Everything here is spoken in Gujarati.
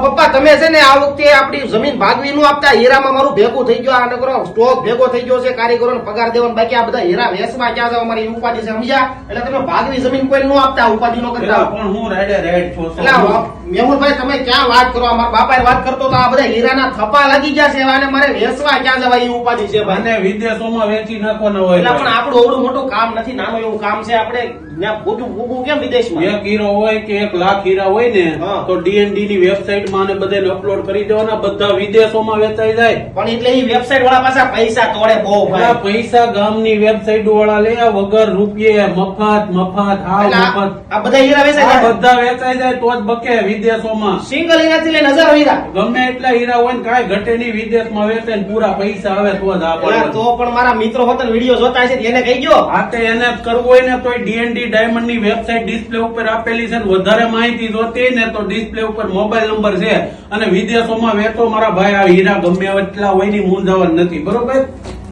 પપ્પા તમે છે ને આ વખતે આપડી જમીન ભાગવી નું આપતા, હીરામાં મારું ભેગું થઈ ગયો, આ નકરો સ્ટોક ભેગો થઈ ગયો છે, કારીગરોને પગાર દેવાનો બાકી, આ બધા હીરા વેચવા ક્યાં જાવ, અમારી ઉપાધિ છે સમજ્યા? એટલે તમે ભાગવી જમીન કોઈ નું આપતા, ઉપાધિ નો કરતા. પણ હું રેડ છું. એટલે મેહુલભાઈ તમે ક્યાં વાત કરો, મારા બાપા વાત કરતો તો આ બધા હીરાના થપ્પા લાગી ગયા છે અને મારે વેચવા ક્યાં જવાય એ ઉપાધિ છે ભાઈ. અને વિદેશોમાં વેચી નાખવાના હોય. એટલે પણ આપણું ઓવડું મોટું કામ નથી, નાનું એવું કામ છે, આપણે ભૂગું કેમ વિદેશમાં? એક હીરો હોય કે 1 લાખ હીરા હોય ને હા. તો ડીએનડી ની વેબસાઇટ માં અને બધાને અપલોડ કરી દેવાના, બધા વિદેશોમાં વેચાઈ જાય. પણ એટલે એ વેબસાઇટ વાળા પાછા પૈસા તોડે બહુ આ ભાઈ. પૈસા ગામની વેબસાઇટ વાળા લે વગર રૂપિયે, મફત આ એટલે મફત આ બધા હીરા વેચાય આ છે? બધા વેચાઈ જાય તો જ બકે વિદેશોમાં. સિંગલ હીરાથી લઈને 1000 હીરા. ગમે એટલા હીરા હોય ને કાંઈ ઘટે નહીં, વિદેશમાં વેચે ને પૂરા પૈસા આવે તો જ એટલે આપણે. તો પણ મારા મિત્રો હોત વિડીયો જોતા હશે એને કહી ગયો. આ તે એને જ કરવું હોય ને તો ડીએનડી ડાયમંડ ની વેબસાઇટ ડિસ્પ્લે ઉપર આપેલી છે, ને વધારે માહિતી જોતી હોય ને તો ડિસ્પ્લે ઉપર મોબાઈલ નંબર છે, અને વિદેશોમાં વેચો મારા ભાઈ. આ હીરા ગમે એટલા હોય ની મૂંઝાવણ નથી, બરોબર?